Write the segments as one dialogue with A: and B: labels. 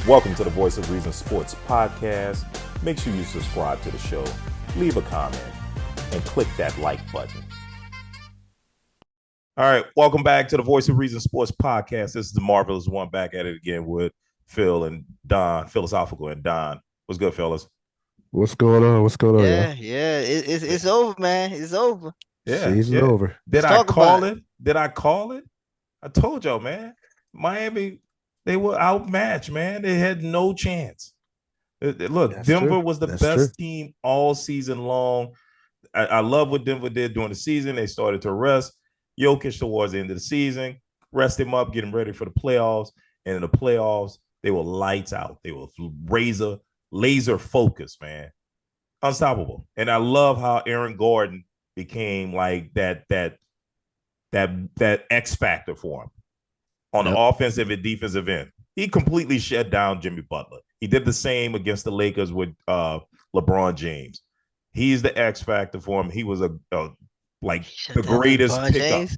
A: Welcome to the Voice of Reason Sports Podcast. Make sure you subscribe to the show, leave a comment, and click that like button. All right, welcome back to the Voice of Reason Sports Podcast. This is the Marvelous One back at it again with Phil and Don, Philosophical and Don. What's good, fellas?
B: What's going on? What's going on,
C: Yeah,
B: y'all?
C: yeah. It's over, man. It's over.
B: Season's
A: Yeah.
B: over.
A: Did
C: Let's
A: I
C: talk about
A: call it? Did I call it? I told y'all, man. Miami, they were outmatched, man. They had no chance. Look,
B: That's
A: Denver
B: true.
A: was the
B: That's true.
A: best team all season long. I love what Denver did during the season. They started to rest Jokic towards the end of the season, rest him up, get him ready for the playoffs. And in the playoffs, they were lights out. They were laser focused, man. Unstoppable. And I love how Aaron Gordon became like that X factor for him on the
B: Yep.
A: offensive and defensive end. He completely shut down Jimmy Butler. He did the same against the Lakers with LeBron James. He's the X factor for him. He was like
C: shut
A: the
C: down
A: greatest
C: LeBron
A: pickup.
C: James.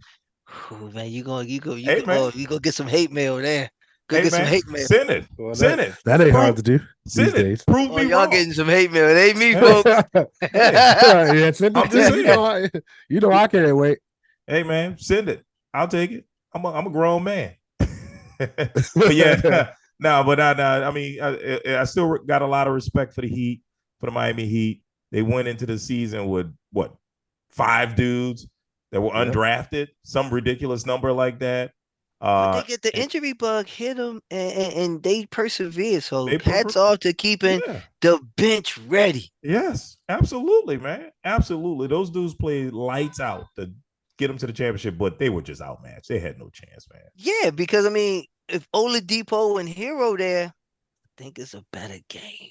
C: Ooh, man,
A: Hey man,
C: you go get some hate mail there. Go
A: hey
C: get some
A: man,
C: hate mail.
A: send it,
B: Well,
A: send it,
B: that ain't hard
A: prove,
B: to do these
A: send it,
B: days.
A: prove
C: Oh,
A: me
C: y'all
A: wrong.
C: getting some hate mail. It ain't me,
A: Hey,
C: folks.
A: hey,
B: Send
A: I'm
B: it
A: just
B: to you.
A: saying.
B: You know I can't wait.
A: Hey man, send it. I'll take it. I'm a grown man. But yeah, no, but I mean, I still got a lot of respect for the Heat, for the Miami Heat. They went into the season with what, 5 dudes that were
B: Yep.
A: undrafted, some ridiculous number like that.
C: But they get the
A: And
C: injury bug hit them, and they persevere. So
A: they
C: hats
A: prefer,
C: off to keeping
A: yeah,
C: the bench ready.
A: yes, absolutely, man, absolutely. Those dudes played lights out to get them to the championship, but they were just outmatched. They had no chance, man.
C: Yeah, because I mean, if Oladipo and Hero there, I think it's a better game.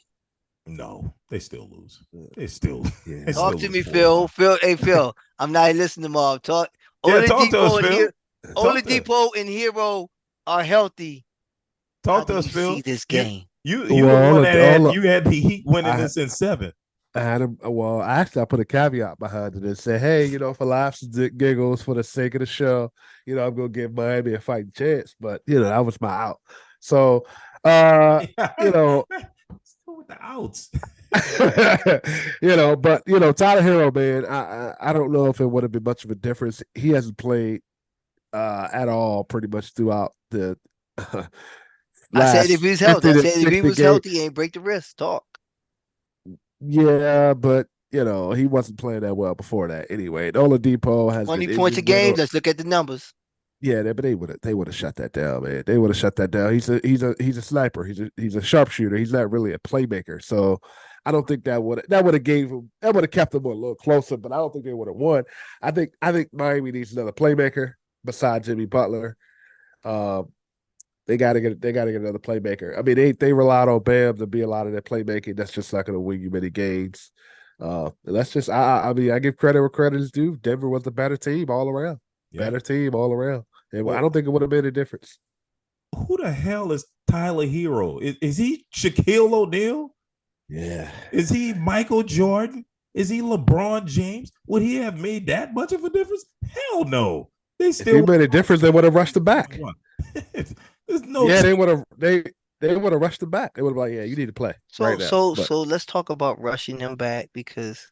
A: No, they still lose. They still,
B: Yeah.
A: they
C: Talk
A: still
C: to
A: lose
C: me,
A: 4-1.
C: Phil. Phil, hey Phil, I'm not listening to Mob. Talk.
A: Yeah, talk to us,
C: Oladipo and
A: Phil.
C: Hero,
A: Talk to us.
C: Oladipo and Hero are healthy. How
A: Talk
C: do
A: to us,
C: you see
A: Phil.
C: this
A: You
C: game?
A: you the one
B: Well,
A: that
B: all
A: had
B: of,
A: you had the Heat winning
B: I
A: this in 7.
B: I had him. Well, actually, I put a caveat behind it and said, "Hey, for laughs and giggles, for the sake of the show, I'm gonna give Miami a fighting chance." But that was my out. So, you know,
A: Still with the outs.
B: but Tyler Hero, man, I don't know if it would have been much of a difference. He hasn't played at all pretty much throughout the
C: I said if
B: last
C: he's healthy.
B: 50
C: I
B: to
C: said if he
B: 60
C: was
B: games.
C: healthy, he ain't break the wrist. Talk.
B: Yeah, but he wasn't playing that well before that anyway. Oladipo has been
C: 20 points a
B: injured
C: game.
B: little.
C: Let's look at the numbers.
B: Yeah, but they would have shut that down, man. They would have shut that down. He's a sniper. He's a sharpshooter. He's not really a playmaker. So I don't think that would have kept them a little closer, but I don't think they would have won. I think Miami needs another playmaker besides Jimmy Butler. Um, they gotta get another playmaker. I mean, they relied on Bam to be a lot of their playmaking. That's just not gonna win you many games. That's just I mean, I give credit where credit is due. Denver was the better team all around.
A: Yeah.
B: Better team all around. And I
A: Well,
B: don't think it would have made a difference.
A: who the hell is Tyler Hero? Is he Shaquille O'Neal?
B: Yeah.
A: Is he Michael Jordan? Is he LeBron James? Would he have made that much of a difference? Hell no. They
B: If he
A: still
B: made a difference, they would have rushed him back.
A: There's no
B: Yeah,
A: chance.
B: they would have rushed him back. They would have been like, yeah, you need to play
C: So
B: right now.
C: so
B: But
C: so let's talk about rushing them back because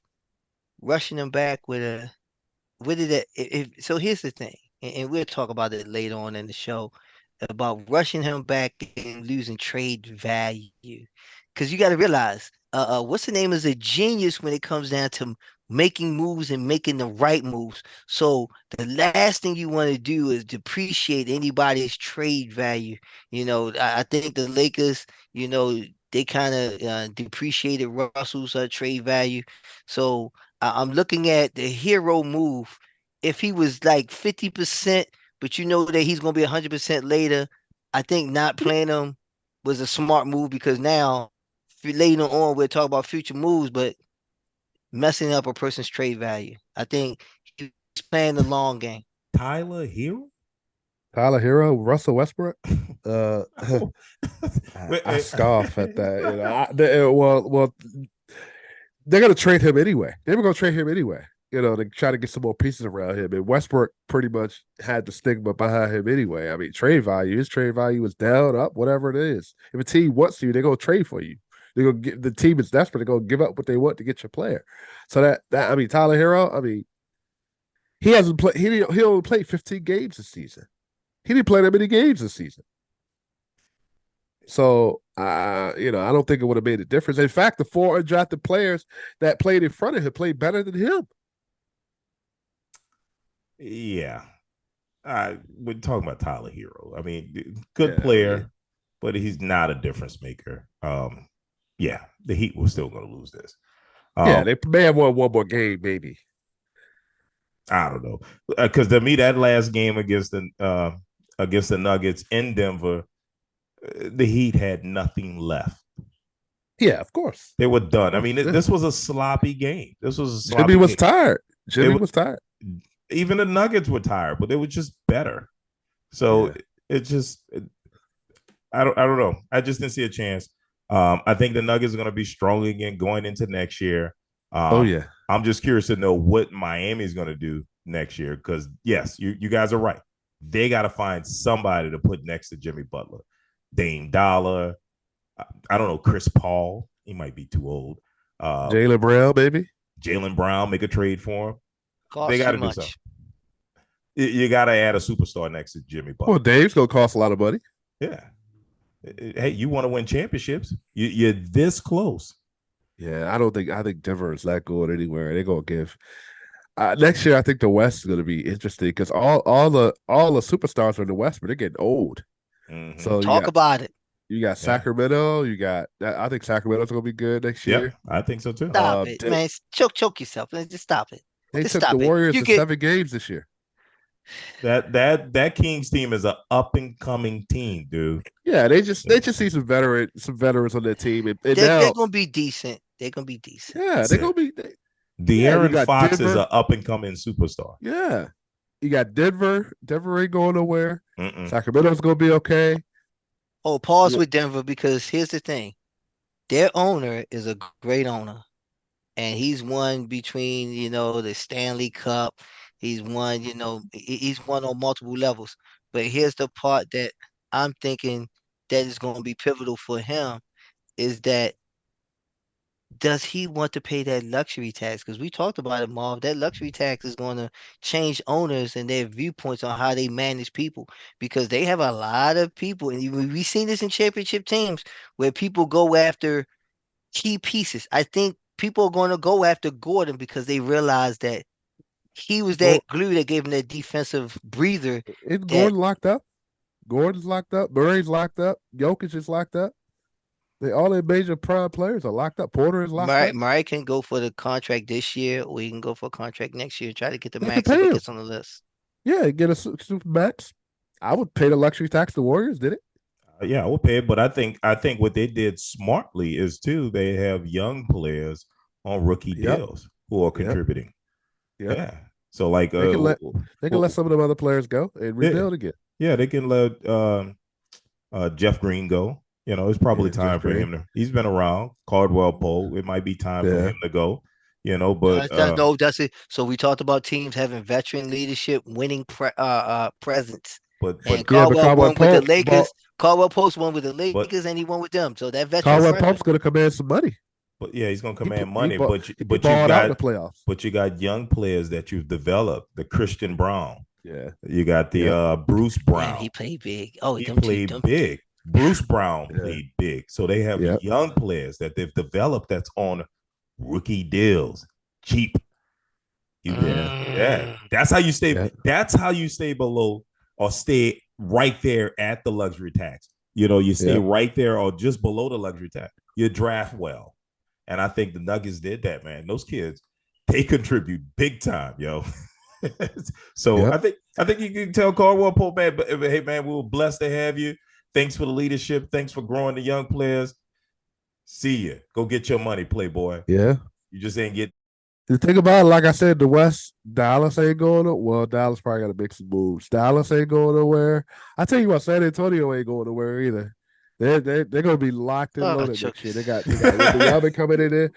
C: rushing them back with it. So here's the thing, and we'll talk about it later on in the show about rushing him back and losing trade value. Because you got to realize, what's the name is a genius when it comes down to making moves and making the right moves. So the last thing you want to do is depreciate anybody's trade value. I think the Lakers, they kind of depreciated Russell's trade value. So I'm looking at the hero move. If he was like 50%, but you know that he's going to be 100% later, I think not playing him was a smart move because now later on we'll talk about future moves, but messing up a person's trade value. I think he's playing the long game.
A: Tyler Hero?
B: Tyler Hero, Russell Westbrook, uh,
A: Oh.
B: I scoff at that. Well, they're gonna trade him anyway. They were gonna trade him anyway. to try to get some more pieces around him. And Westbrook pretty much had the stigma behind him anyway. I mean, his trade value is down, up, whatever it is. If a team wants you, they're gonna trade for you. They're gonna get the team is desperate. They're gonna give up what they want to get your player. So that I mean, Tyler Hero, I mean, he hasn't played. He only played 15 games this season. He didn't play that many games this season. So, I don't think it would have made a difference. In fact, the 4 undrafted players that played in front of him played better than him.
A: Yeah. We're talking about Tyler Hero. I mean, good player, but he's not a difference maker. Yeah, the Heat were still going to lose this.
B: They may have won one more game, maybe.
A: I don't know, because to me, that last game against the Nuggets in Denver, the Heat had nothing left.
B: Yeah, of course.
A: They were done. I mean, this was a sloppy game.
B: Jimmy was tired. Jimmy was tired.
A: Even the Nuggets were tired, but they were just better. So I don't know. I just didn't see a chance. I think the Nuggets are going to be strong again going into next year. I'm just curious to know what Miami's going to do next year because, yes, you guys are right. They got to find somebody to put next to Jimmy Butler. Dame Dollar. I don't know, Chris Paul. He might be too old.
B: Jaylen Brown, baby.
A: Jaylen Brown, make a trade for him.
C: They got to do something.
A: You got to add a superstar next to Jimmy Butler.
B: Well, Dave's going to cost a lot of money.
A: Yeah. Hey, you want to win championships? You're this close.
B: Yeah, I think Denver is that good anywhere. They're going to give. Next year, I think the West is going to be interesting because all the superstars are in the West, but they're getting old.
A: Mm-hmm.
B: So
C: talk about it.
B: You got Sacramento. You got. I think Sacramento's going to be good next year.
A: Yeah, I think so too.
C: Stop it, man! Choke yourself. Just stop it.
B: They took the Warriors to 7 games this year.
A: That Kings team is an up and coming team, dude.
B: Yeah, they just see some veterans on their team, and
C: they're gonna be decent. They're gonna be decent.
B: Yeah, they're gonna be.
A: De'Aaron Fox is an up and coming superstar.
B: Yeah, you got Denver. Denver ain't going nowhere.
A: Mm-mm.
B: Sacramento's gonna be okay.
C: Oh, pause with Denver because here's the thing: their owner is a great owner, and he's won between the Stanley Cup. He's won, he's won on multiple levels. But here's the part that I'm thinking that is going to be pivotal for him is that does he want to pay that luxury tax? Because we talked about it, Marv. That luxury tax is going to change owners and their viewpoints on how they manage people because they have a lot of people. And we've seen this in championship teams where people go after key pieces. I think people are going to go after Gordon because they realize that he was that glue that gave him that defensive breather.
B: Is Gordon locked up? Gordon's locked up. Murray's locked up. Jokic is locked up. All their major prime players are locked up. Porter is locked up.
C: Murray can go for the contract this year, or he can go for a contract next year. Try to get the max if it gets on the list.
B: Yeah, get a super max. I would pay the luxury tax. The Warriors did it.
A: Yeah, I would pay it, but I think what they did smartly is too. They have young players on rookie deals who are contributing. Yeah. So like
B: they can let some of them other players go and rebuild again.
A: Yeah, they can let Jeff Green go. It's probably time for him he's been around. Caldwell Pope. It might be time for him to go. But
C: no, that's it. So we talked about teams having veteran leadership, winning presence.
A: But
C: Caldwell won with the Lakers. Caldwell Pope won with the Lakers, and he won with them. So that veteran.
B: Caldwell Pope's going to command some money.
A: But yeah, he's gonna command money. But you got young players that you've developed. The Christian Brown.
B: Yeah.
A: You got the Bruce Brown.
C: Man, he played big. Oh,
A: he played big. Bruce Brown played big. So they have young players that they've developed that's on rookie deals, cheap. That's how you stay. Yeah. That's how you stay below or stay right there at the luxury tax. You stay right there or just below the luxury tax. You draft well. And I think the Nuggets did that, man. Those kids, they contribute big time, yo. So I think you can tell Caldwell Pope, man, but hey, man, we were blessed to have you. Thanks for the leadership. Thanks for growing the young players. See you. Go get your money, Playboy.
B: Yeah.
A: You just ain't get.
B: The thing about it, like I said, the West, Dallas ain't going nowhere. Well, Dallas probably got to make some moves. Dallas ain't going nowhere. I tell you what, San Antonio ain't going nowhere either. They're gonna be locked and
C: Oh,
B: loaded
C: Chuck.
B: next year. They got Wembanyama coming in there.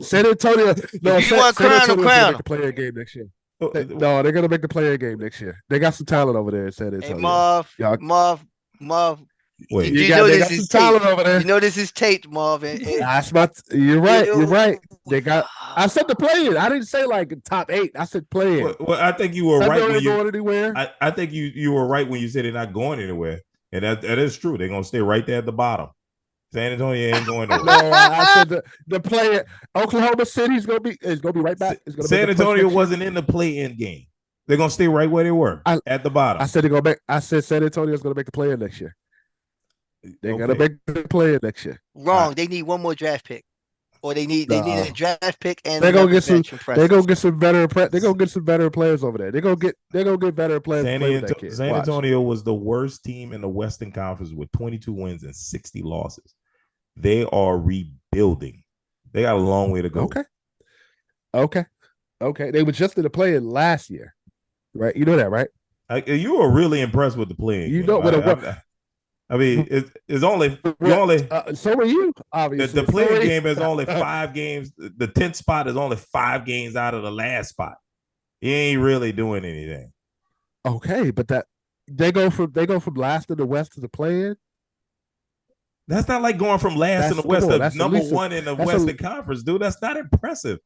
B: San Antonio, no,
C: If you want to
B: San
C: crown him,
B: Antonio's gonna
C: crown
B: make
C: him.
B: the player game next year.
A: Uh,
B: No, they're gonna make the player game next year. They got some talent over there in San
C: Hey,
B: Antonio. Y'all,
C: Marv,
A: Wait,
C: you know
B: they
C: this
B: got some
C: is taped.
B: talent over
C: You
B: there.
C: know this is taped, Marv.
B: You're right. You're
C: You,
B: right. They got. I said the playing. I didn't say like top 8. I said playing.
A: well, I think you were
B: I
A: right
B: know
A: when
B: ain't
A: you.
B: going anywhere.
A: I think you were right when you said they're not going anywhere, and that is true. They're gonna stay right there at the bottom. San Antonio ain't going
B: No,
A: nowhere.
B: I said the player. Oklahoma City's gonna be right back. It's gonna make
A: San
B: the push
A: Antonio
B: next year.
A: wasn't in the play-in game. They're gonna stay right where they were at the bottom.
B: I said they're gonna make. I said San Antonio's gonna make the player next year. They're gonna make the player next year.
C: wrong. They need one more draft pick, or they need a draft pick and
B: they're gonna get some. They're gonna
C: presence.
B: get some better. They're gonna get some better players over there. They're gonna get better players to play with that kid.
A: San Antonio was the worst team in the Western Conference with 22 wins and 60 losses. They are rebuilding. They got a long way to go.
B: Okay. They were just in the play-in last year, right? You know that, right?
A: You were really impressed with the play-in.
B: You know what?
A: I mean, it's only
B: so are you, obviously.
A: The play-in game is only 5 games. The 10th spot is only 5 games out of the last spot. He ain't really doing anything.
B: Okay, but that they go from last in the West to the play-in.
A: That's not like going from last in the West to number 1 in the Western Conference, dude. That's not impressive.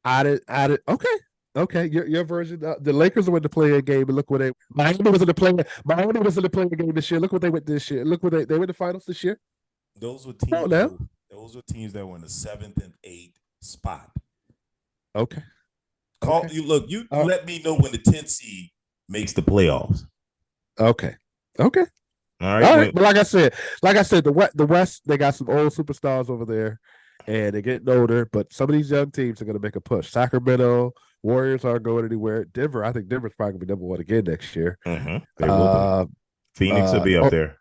B: I did. Okay. Your version. The Lakers were in the play-in game, and look what they. Miami was in the play-in game this year. Look what they went this year. Look what they went the finals this year.
A: Those were teams. Those were teams that were in the 7th and 8th spot.
B: Okay.
A: You let me know when the 10th seed makes the playoffs.
B: Okay.
A: All right.
B: But like I said, the West, they got some old superstars over there, and they're getting older. But some of these young teams are going to make a push. Sacramento Warriors aren't going anywhere. Denver, I think Denver's probably going to be number 1 again next year.
A: Mm-hmm. They will be. Phoenix will be up there.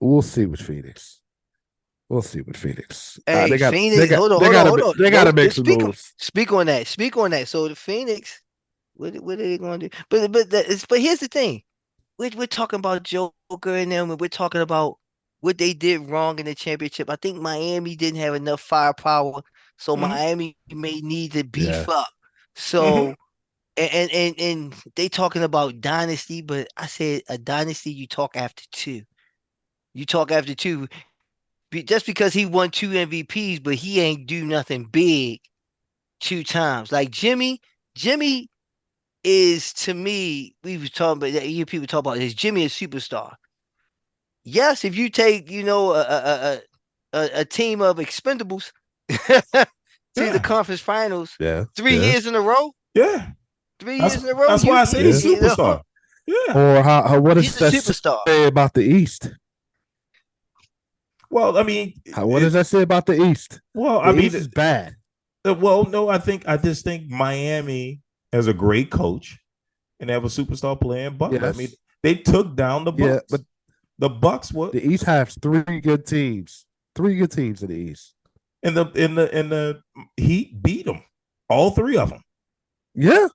B: We'll see with Phoenix.
C: Hey,
B: they got
C: Phoenix. Hold on.
B: They got to make some moves.
C: Speak on that. So the Phoenix, what are they going to do? But here's the thing. We're talking about Joker and them, and we're talking about what they did wrong in the championship. I think Miami didn't have enough firepower, so Miami may need to beef up. So, and they talking about dynasty, but I said a dynasty you talk after 2. You talk after 2, just because he won 2 MVPs, but he ain't do nothing big 2 times. Like Jimmy is, to me, we was talking about, you hear people talk about this. Jimmy is superstar. Yes, if you take, a team of expendables to the conference finals 3 years in a row.
A: Yeah.
C: 3 years in a row.
A: That's why I say he's a superstar.
B: Yeah. Or what does that say about the East?
A: Well, I mean,
B: what does that say about the East?
A: Well, I mean,
B: East is bad.
A: Well, no, I just think Miami has a great coach and they have a superstar player in Butler. Yes. I mean, they took down the Bucks. Yeah, but the Bucks were
B: the East has 3 good teams. 3 good teams in the East.
A: And the Heat beat them, all 3 of them.
B: Yeah.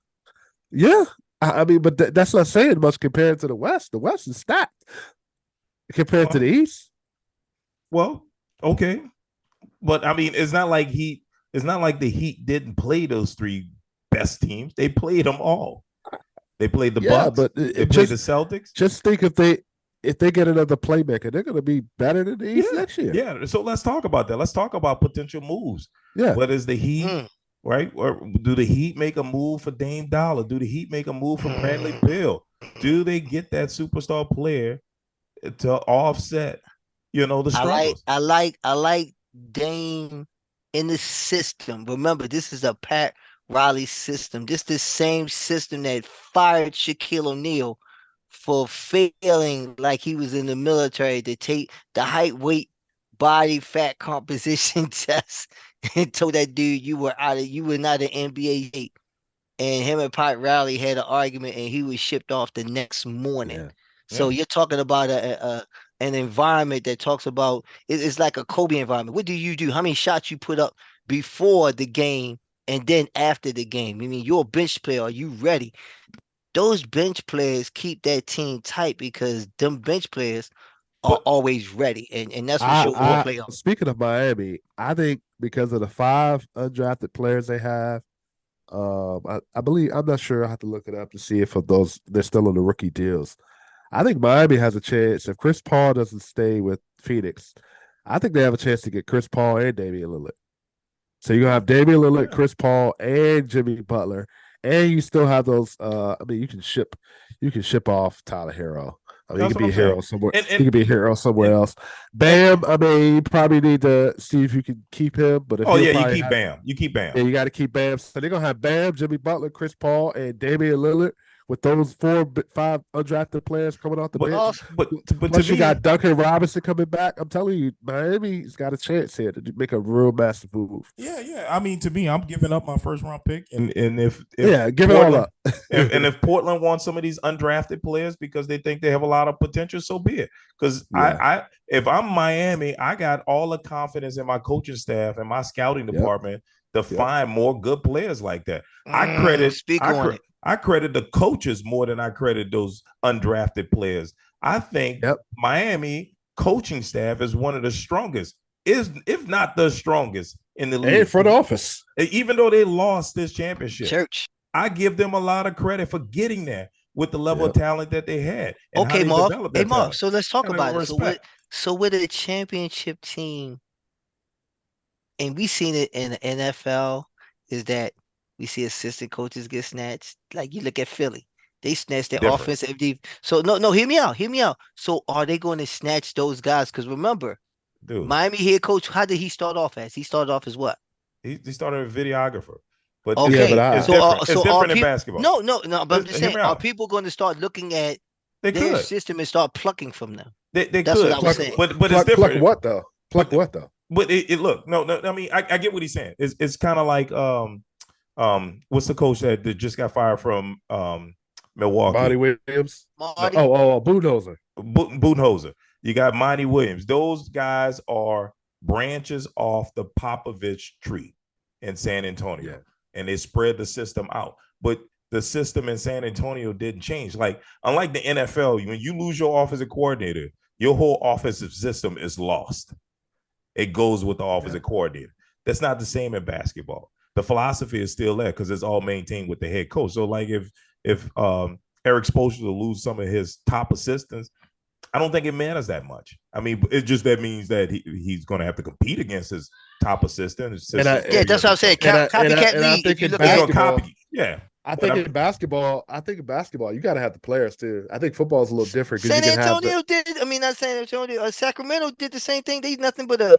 B: I mean, but that's not saying much compared to the West. The West is stacked compared to the East.
A: Well, okay, but I mean, it's not like the Heat didn't play those 3 best teams. They played them all. They played the Bucks. But they played the Celtics.
B: Just think if they get another playmaker, they're going to be better than the East next year.
A: Yeah. So let's talk about that. Let's talk about potential moves.
B: Yeah.
A: What is the Heat? Right? Or do the Heat make a move for Dame Dollar? Do the Heat make a move for Bradley Beal? Do they get that superstar player to offset, the struggles?
C: I like Dame in the system. Remember, this is a Pat Riley system. This is the same system that fired Shaquille O'Neal for failing like he was in the military to take the height, weight, body, fat composition test and told that dude you were not an NBA. And him and Pat Riley had an argument and he was shipped off the next morning. Yeah. So you're talking about an environment that talks about it's like a Kobe environment. What do you do? How many shots you put up before the game and then after the game? I mean, you're a bench player. Are you ready? those bench players keep that team tight because them bench players are
A: But
C: always ready, and that's what shows in the
B: I
C: playoffs.
B: speaking of Miami, I think because of the 5 undrafted players they have, I believe I'm not sure. I have to look it up to see if of those they're still on the rookie deals. I think Miami has a chance if Chris Paul doesn't stay with Phoenix. I think they have a chance to get Chris Paul and Damian Lillard. So you're gonna have Damian Lillard,
A: yeah.
B: Chris Paul, and Jimmy Butler, and you still have those. I mean, you can ship off Tyler Hero. I mean, he
A: That's
B: could
A: what
B: be
A: I'm
B: a
A: saying.
B: hero somewhere.
A: And
B: He
A: and
B: could be a hero somewhere
A: and,
B: else.
A: and
B: Bam. I mean, you probably need to see if you can keep him. But if
A: oh
B: he'll
A: yeah, you
B: probably
A: keep
B: have,
A: Bam. You keep Bam.
B: yeah, you got to keep Bam. So they're gonna have Bam, Jimmy Butler, Chris Paul, and Damian Lillard with those 5 undrafted players coming off the
A: But
B: bench.
C: Also,
A: but to
B: Plus, you
A: me,
B: got Duncan Robinson coming back. I'm telling you, Miami's got a chance here to make a real massive move.
A: yeah. I mean, to me, I'm giving up my first round pick, and if
B: Yeah, give it all
A: Portland,
B: up.
A: and if Portland wants some of these undrafted players because they think they have a lot of potential, so be it. Because
B: Yeah.
A: I if I'm Miami, I got all the confidence in my coaching staff and my scouting
B: Yep.
A: department to
B: Yep.
A: find more good players like that. I
C: speak on it.
A: I credit the coaches more than I credit those undrafted players. I think
B: Yep.
A: Miami coaching staff is one of the strongest, is if not the strongest in the
B: And
A: league.
B: front office.
A: Even though they lost this championship,
C: Church.
A: I give them a lot of credit for getting there with the level of
B: Yep.
A: talent that they had and how
C: Okay,
A: they
C: Marv.
A: developed
C: Hey,
A: that
C: Marv.
A: talent.
C: So let's talk
A: And I
C: about it.
A: respect.
C: So with a championship team, and we seen it in the NFL, is that we see assistant coaches get snatched. Like you look at Philly, they snatched their
A: Different,
C: offensive deep. So no, hear me out. Hear me out. So are they going to snatch those guys? Because remember,
A: dude.
C: Miami head coach, how did he start off as? He started off as what?
A: He started a videographer, but
B: Yeah, but
C: Okay.
A: it's
C: So
A: different. It's
C: are
A: different in
C: people?
A: basketball.
C: No. But I'm just
A: Hear
C: saying,
A: me
C: are
A: out.
C: people going to start looking at
A: They
C: their
A: could,
C: system and start plucking from them?
A: they
C: That's what
A: could,
C: I was
B: pluck,
C: saying.
A: but it's
B: pluck, pluck
A: different.
B: what though? Pluck
A: But
B: what though?
A: but it look no. I mean, I get what he's saying. It's kind of like what's the coach that just got fired from Milwaukee?
B: Monty Williams. No,
C: Marty,
B: Bulldozer.
A: Budenholzer. You got Monty Williams. Those guys are branches off the Popovich tree in San Antonio,
B: Yeah.
A: and they spread the system out. But the system in San Antonio didn't change. Like unlike the NFL, when you lose your offensive coordinator, your whole offensive system is lost. It goes with the offensive coordinator. That's not the same in basketball. The philosophy is still there because it's all maintained with the head coach. So, like if Eric Spoelstra to lose some of his top assistants, I don't think it matters that much. I mean, it just that means that he's going to have to compete against his top assistant.
C: yeah, that's what I'm saying. Copycat
B: And I
C: league. If
B: think
C: you
B: in
C: look
A: He's
C: at
A: going to
B: basketball,
A: copy. Yeah.
B: I think in basketball, you got to have the players too. I think football is a little different because
C: San
B: you can have the
C: Antonio did. I mean, not San Antonio. Sacramento did the same thing. They nothing but a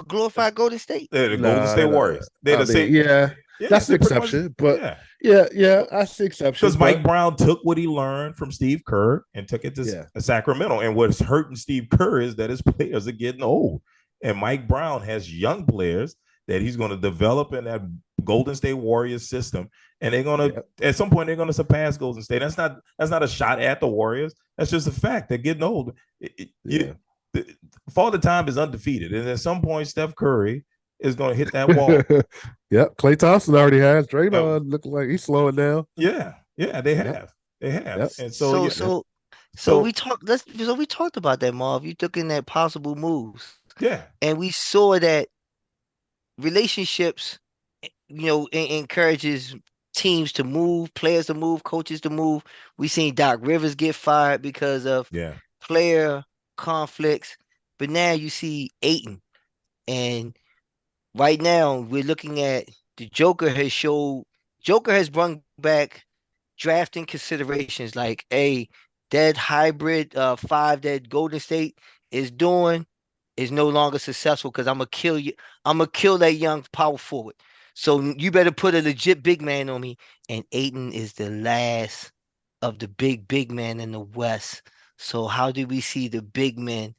C: glorified Golden State.
A: They're the Golden
B: no,
A: State
B: no, no.
A: Warriors. They're
B: I
A: the
B: mean,
A: same.
B: yeah,
A: Yeah,
B: that's an
A: they're pretty much.
B: exception. But
A: Yeah.
B: yeah, that's the exception.
A: Because Mike Brown took what he learned from Steve Kerr and took it to Sacramento. And what's hurting Steve Kerr is that his players are getting old. And Mike Brown has young players that he's going to develop in that Golden State Warriors system. And they're going to, at some point, they're going to surpass Golden State. That's not a shot at the Warriors. That's just a fact. They're getting old. Father Time is undefeated. And at some point, Steph Curry is going to hit that wall.
B: Yep, Klay Thompson already has. Draymond looking like he's slowing down.
A: Yeah, they have.
B: Yep.
A: They have.
B: Yep.
A: And
C: so we talked about that, Marv. You took in that possible moves.
A: Yeah.
C: And we saw that relationships, encourages teams to move, players to move, coaches to move. We seen Doc Rivers get fired because of player conflicts. But now you see Ayton. And right now we're looking at the Joker has brought back drafting considerations like, hey, that hybrid 5 that Golden State is doing is no longer successful because I'm gonna kill you. I'm gonna kill that young power forward. So you better put a legit big man on me. And Ayton is the last of the big men in the West. So how do we see the big men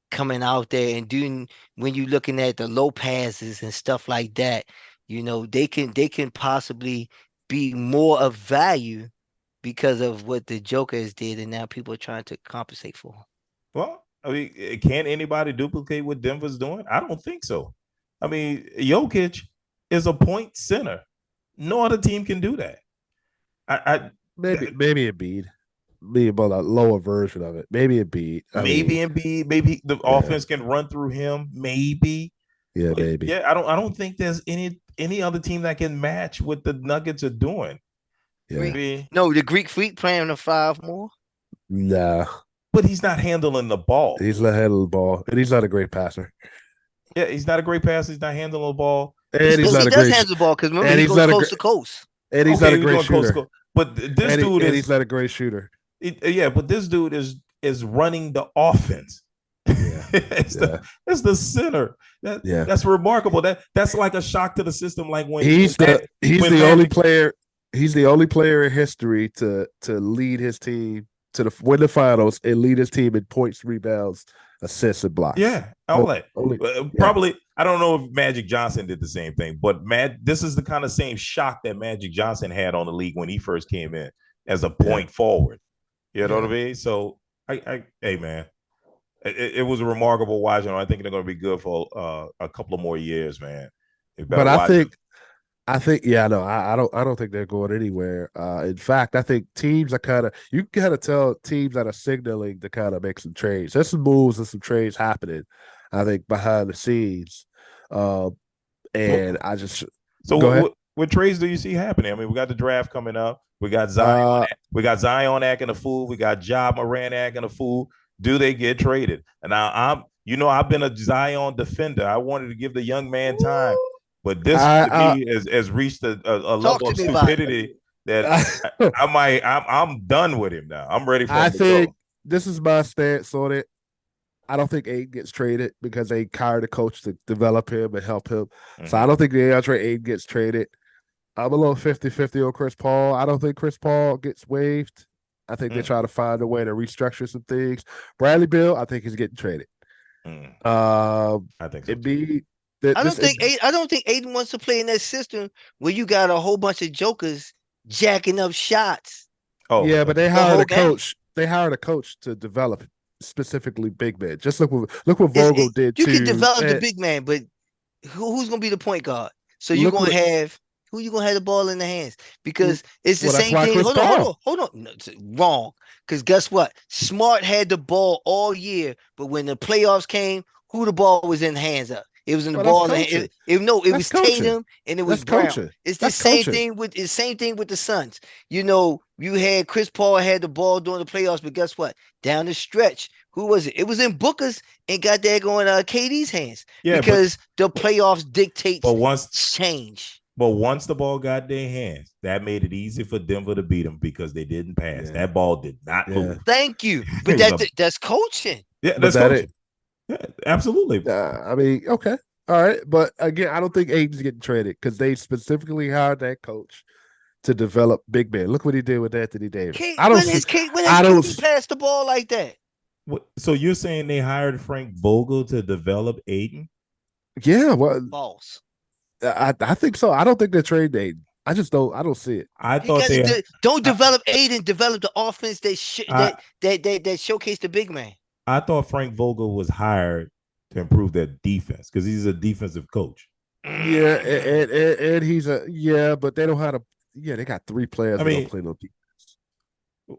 C: coming out there and doing, when you're looking at the low passes and stuff like that, they can possibly be more of value because of what the Jokers did, and now people are trying to compensate for.
A: Well, I mean, can anybody duplicate what Denver's doing? I don't think so. I mean, Jokic is a point center. No other team can do that.
B: maybe Embiid. Maybe about a lower version of it. Maybe Embiid.
A: Maybe Embiid, maybe the offense can run through him. Maybe.
B: Yeah,
A: But
B: maybe.
A: yeah, I don't think there's any other team that can match what the Nuggets are doing.
B: Yeah.
C: No, the Greek Freak playing the 5 more.
B: Nah.
A: But he's not handling the ball.
B: He's not handling the ball. And he's not a great passer.
A: Yeah, he's not a great passer. He's not handling the ball.
B: And he's not
C: he
B: a
C: does
B: great
C: handle the ball because remember
B: and
C: he
B: he's
C: goes
B: not a
C: coast to coast.
B: and he's not a great shooter.
A: But this dude
B: and he's not a great shooter.
A: But this dude is running the offense.
B: Yeah.
A: it's the center. That's remarkable. That's like a shock to the system. Like when
B: he's the only player. He's the only player in history to lead his team to win the finals and lead his team in points, rebounds, assists, and blocks.
A: Yeah, probably. I don't know if Magic Johnson did the same thing, but this is the kind of same shock that Magic Johnson had on the league when he first came in as a point forward. You know what I mean? So, hey man, it was remarkable watching. I think they're going to be good for a couple of more years, man.
B: But I think I don't think they're going anywhere. In fact, I think teams are you can kind of tell teams that are signaling to kind of make some trades. There's some moves and some trades happening, I think, behind the scenes. And I just
A: what trades do you see happening? I mean, we got the draft coming up. We got Zion. We got Zion acting a fool. We got Ja Morant acting a fool. Do they get traded? And now I've been a Zion defender. I wanted to give the young man time. But this to me has reached a level of stupidity that I'm done with him now. I'm ready for him to go.
B: This is my stance on it. I don't think Aiden gets traded because they hired a coach to develop him and help him. Mm-hmm. So I don't think Aiden gets traded. I'm a little 50-50 on Chris Paul. I don't think Chris Paul gets waived. I think they try to find a way to restructure some things. Bradley Beal, I think he's getting traded.
A: I think so.
C: I don't think Aiden wants to play in that system where you got a whole bunch of jokers jacking up shots.
B: Oh yeah, but they hired a coach. They hired a coach to develop specifically big men. Just look what Vogel did.
C: You can develop the big man, but who's going to be the point guard? So you're going to have who you going to have the ball in the hands? Because it's the same thing. Hold on. No, wrong. Because guess what? Smart had the ball all year, but when the playoffs came, who the ball was in the hands of? It was in the ball. It was Tatum and it was Brown.
B: Coaching.
C: It's the same thing with the Suns. You had Chris Paul had the ball during the playoffs, but guess what? Down the stretch, who was it? It was in Booker's and got there going KD's hands. Yeah, because the playoffs dictate change.
A: But once the ball got their hands, that made it easy for Denver to beat them because they didn't pass. Yeah. That ball did not move.
C: Thank you. But that's coaching.
A: Yeah, that's coaching. Yeah, absolutely.
B: I mean, okay. All right. But again, I don't think Aiden's getting traded because they specifically hired that coach to develop big men. Look what he did with Anthony Davis.
C: When has KD passed the ball like that?
A: So you're saying they hired Frank Vogel to develop Aiden?
B: Yeah. Well,
C: false.
B: I think so. I don't think they're trading Aiden. I don't see it.
A: I thought
C: don't develop Aiden. Develop the offense that showcase the big man.
A: I thought Frank Vogel was hired to improve their defense because he's a defensive coach.
B: Yeah, and he's but they don't have to. Yeah, they got 3 players that don't play no defense.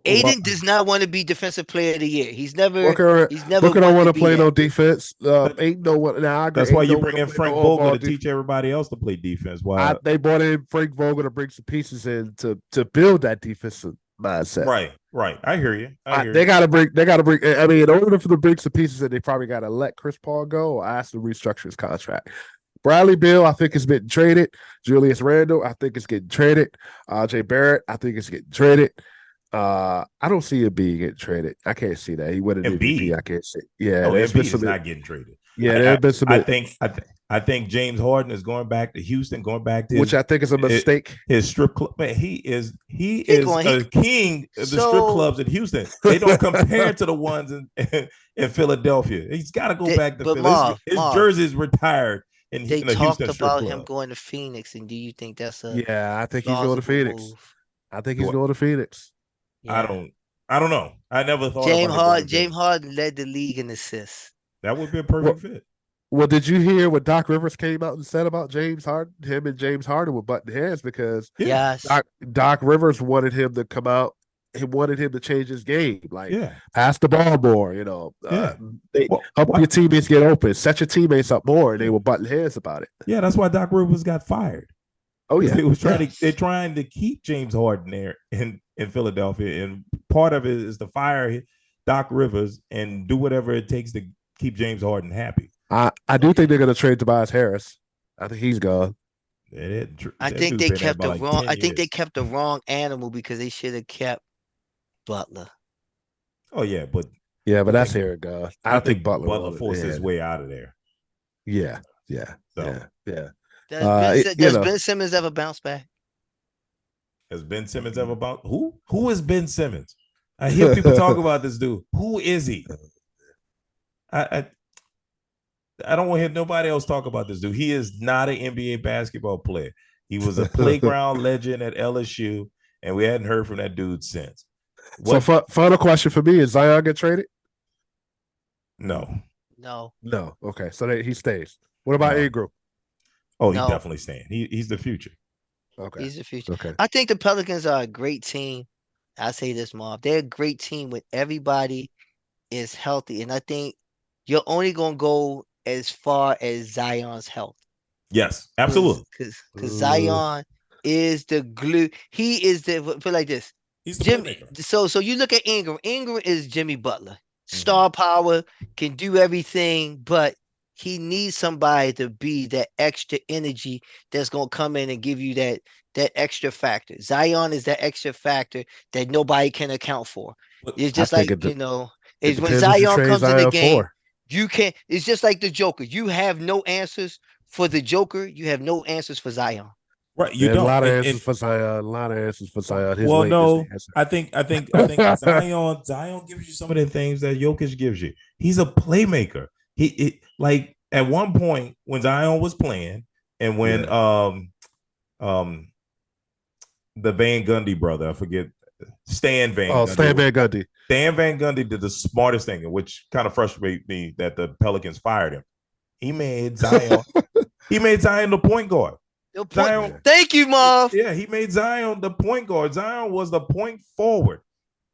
C: Aiden does not want to be defensive player of the year. He's never.
B: Booker don't want to play no defense. Aiden don't want. Now
A: that's why you bring in Frank Vogel to teach everybody else to play defense. Why
B: they brought in Frank Vogel to bring some pieces in to build that defensive mindset.
A: Right. I hear you.
B: They gotta bring. I mean, in order for them to bring some pieces in, they probably gotta let Chris Paul go or ask him to restructure his contract. Bradley Beal, I think, has been traded. Julius Randle, I think, is getting traded. RJ Barrett, I think, is getting traded. I don't see Embiid getting traded. I can't see that. He wouldn't MVP. I can't see. Yeah,
A: Embiid is not getting traded.
B: Yeah, there's been some.
A: I think James Harden is going back to Houston, going back to
B: which I think is a mistake.
A: His strip club, man, he is a king of the strip clubs in Houston. They don't compare to the ones in Philadelphia. He's got to go back to Philly. His jersey's retired.
C: They talked about him going to Phoenix, and do you think that's a?
B: Yeah, I think he's going to Phoenix. Move? I think he's going to Phoenix.
A: Yeah. I don't know. I never thought
C: James Harden led the league in assists.
A: That would be a perfect fit.
B: Well, did you hear what Doc Rivers came out and said about James Harden? Him and James Harden were butting heads because
A: Yeah.
C: Yes.
B: Doc Rivers wanted him to come out. He wanted him to change his game, like
A: Yeah.
B: pass the ball more.
A: Yeah.
B: Help your teammates get open, set your teammates up more, and they were butting heads about it.
A: Yeah, that's why Doc Rivers got fired.
B: Oh yeah,
A: they're trying to keep James Harden there in Philadelphia, and part of it is to fire Doc Rivers and do whatever it takes to keep James Harden happy.
B: I do think they're going to trade Tobias Harris. I think he's gone.
C: I think they kept the wrong. I think they kept the wrong animal because they should have kept Butler.
A: Oh yeah, but
B: that's here, God. I think Butler
A: forced his way out of there.
B: Yeah.
C: Does Ben Simmons ever bounce back?
A: Has Ben Simmons ever bounced? Who is Ben Simmons? I hear people talk about this dude. Who is he? I don't want to hear nobody else talk about this dude. He is not an NBA basketball player. He was a playground legend at LSU, and we hadn't heard from that dude since.
B: So, final question for me: is Zion get traded?
A: No.
B: Okay, so he stays. What about Ingram?
A: Oh, he's definitely staying. He's the future.
B: Okay,
C: he's the future.
B: Okay,
C: I think the Pelicans are a great team. I say this, Marv. They're a great team when everybody is healthy, and I think you're only gonna go as far as Zion's health.
A: Yes, absolutely.
C: Because Zion is the glue. He is put like this.
A: He's the
C: Jimmy.
A: playmaker.
C: So you look at Ingram. Ingram is Jimmy Butler. Star power, can do everything, but he needs somebody to be that extra energy that's gonna come in and give you that extra factor. Zion is that extra factor that nobody can account for. It's just like it's when Zion comes in the game. You can't. It's just like the Joker. You have no answers for the Joker. You have no answers for Zion.
A: Right, you don't.
B: A lot of answers for Zion. A lot of answers for Zion.
A: Well, no, I think Zion gives you some of the things that Jokic gives you. He's a playmaker. He like at one point when Zion was playing, and when the Van Gundy brother, I forget, Stan Van Gundy. Stan Van Gundy did the smartest thing, which kind of frustrated me that the Pelicans fired him. He made Zion. The point guard.
C: Zion, thank you, Marv.
A: Yeah, he made Zion the point guard. Zion was the point forward,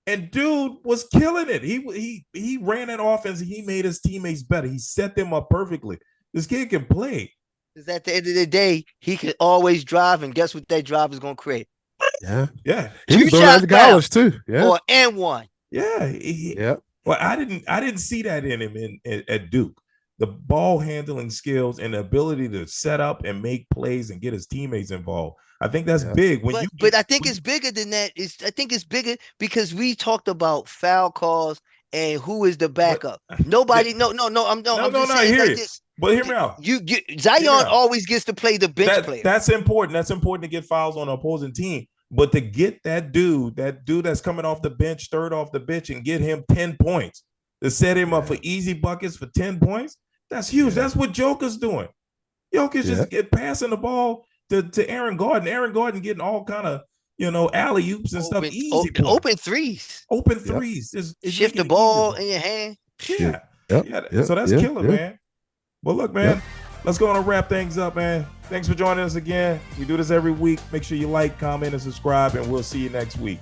A: and dude was killing it. He ran that offense. He made his teammates better. He set them up perfectly. This kid can play.
C: Because at the end of the day, he can always drive, and guess what that drive is going to create?
B: Yeah.
C: He was doing that in college
B: too. Yeah.
C: Or and one.
A: Yeah. Well, I didn't see that in him at Duke. The ball handling skills and the ability to set up and make plays and get his teammates involved. I think that's big.
C: But I think it's bigger than that. I think it's bigger because we talked about foul calls and who is the backup. Nobody. No. I'm just saying like this.
A: But hear me out.
C: Zion always gets to play the bench player.
A: That's important. That's important to get fouls on the opposing team. But to get that dude that's coming off the bench, third off the bench, and get him 10 points, to set him up for easy buckets for 10 points, that's huge. That's what Joker's doing. Joker's just passing the ball to Aaron Gordon. Aaron Gordon getting all kind of, alley-oops and stuff. Easy
C: open threes.
A: Open threes.
C: Shift the ball in your hand.
A: Yeah. So that's killer, man. Well, look, man, let's go on and wrap things up, man. Thanks for joining us again. We do this every week. Make sure you like, comment, and subscribe, and we'll see you next week.